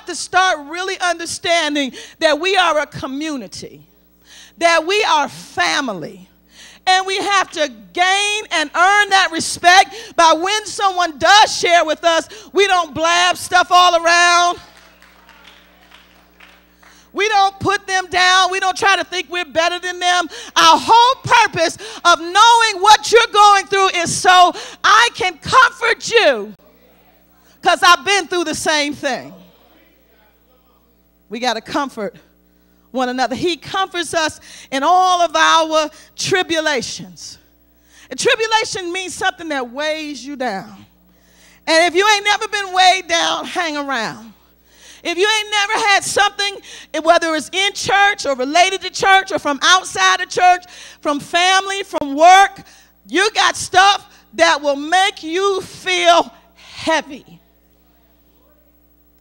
to start really understanding that we are a community, that we are family. And we have to gain and earn that respect by when someone does share with us, we don't blab stuff all around. We don't put them down. We don't try to think we're better than them. Our whole purpose of knowing what you're going through is so I can comfort you, because I've been through the same thing. We got to comfort one another. He comforts us in all of our tribulations. And tribulation means something that weighs you down. And if you ain't never been weighed down, hang around. If you ain't never had something, whether it's in church or related to church or from outside of church, from family, from work, you got stuff that will make you feel heavy.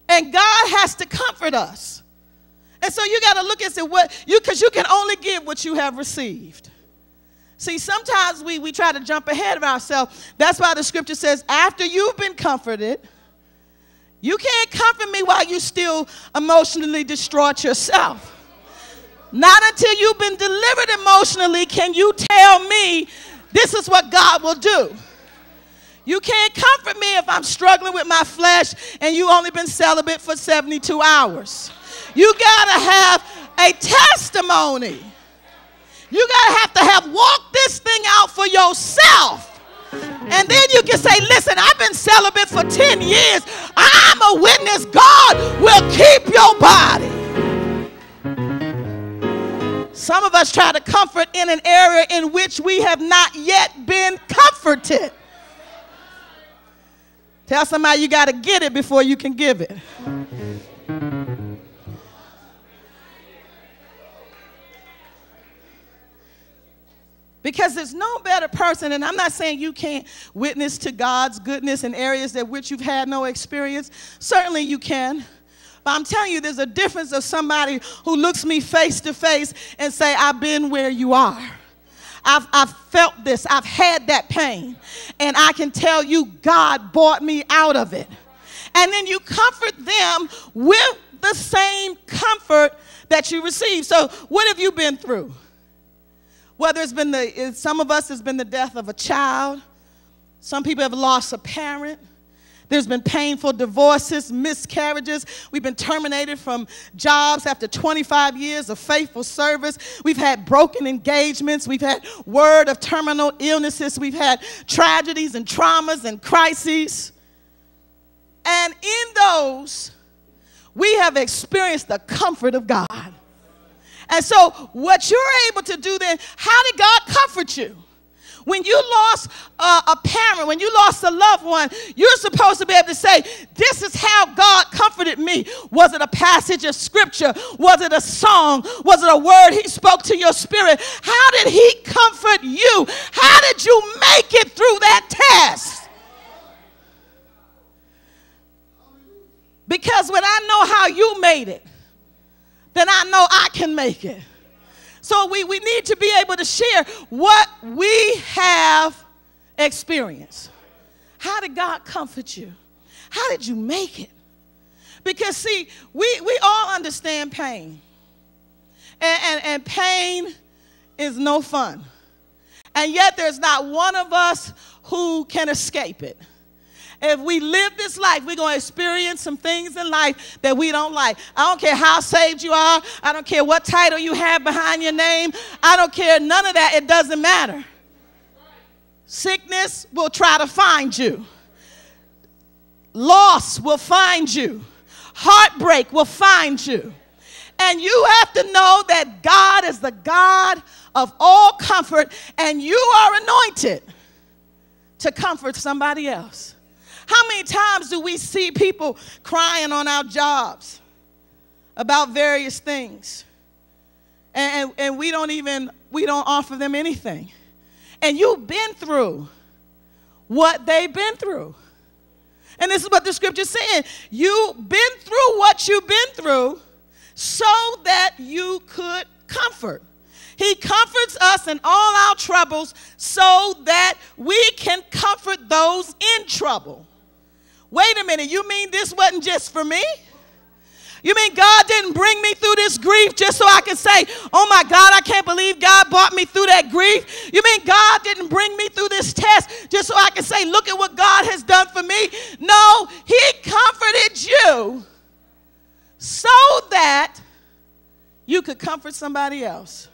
And God has to comfort us. And so you got to look and say, because you can only give what you have received. See, sometimes we try to jump ahead of ourselves. That's why the scripture says, after you've been comforted, you can't comfort me while you still emotionally distraught yourself. Not until you've been delivered emotionally can you tell me this is what God will do. You can't comfort me if I'm struggling with my flesh and you only been celibate for 72 hours. You got to have a testimony. You got to have walked this thing out for yourself. And then you can say, listen, I've been celibate for 10 years. I'm a witness. God will keep your body. Some of us try to comfort in an area in which we have not yet been comforted. Tell somebody you got to get it before you can give it. Because there's no better person, and I'm not saying you can't witness to God's goodness in areas that which you've had no experience. Certainly you can. But I'm telling you, there's a difference of somebody who looks me face to face and say, I've been where you are. I've felt this. I've had that pain. And I can tell you God brought me out of it. And then you comfort them with the same comfort that you receive. So what have you been through? Whether it's been some of us, it's been the death of a child. Some people have lost a parent. There's been painful divorces, miscarriages. We've been terminated from jobs after 25 years of faithful service. We've had broken engagements. We've had word of terminal illnesses. We've had tragedies and traumas and crises. And in those, we have experienced the comfort of God. And so what you're able to do then, how did God comfort you? When you lost a parent, when you lost a loved one, you're supposed to be able to say, this is how God comforted me. Was it a passage of scripture? Was it a song? Was it a word he spoke to your spirit? How did he comfort you? How did you make it through that test? Because when I know how you made it, then I know I can make it. So we need to be able to share what we have experienced. How did God comfort you? How did you make it? Because, see, we all understand pain. And pain is no fun. And yet there's not one of us who can escape it. If we live this life, we're going to experience some things in life that we don't like. I don't care how saved you are. I don't care what title you have behind your name. I don't care none of that. It doesn't matter. Sickness will try to find you. Loss will find you. Heartbreak will find you. And you have to know that God is the God of all comfort, and you are anointed to comfort somebody else. How many times do we see people crying on our jobs about various things? And we don't offer them anything. And you've been through what they've been through. And this is what the scripture's saying. You've been through what you've been through so that you could comfort. He comforts us in all our troubles so that we can comfort those in trouble. Wait a minute, you mean this wasn't just for me? You mean God didn't bring me through this grief just so I can say, oh my God, I can't believe God brought me through that grief? You mean God didn't bring me through this test just so I can say, look at what God has done for me? No, he comforted you so that you could comfort somebody else.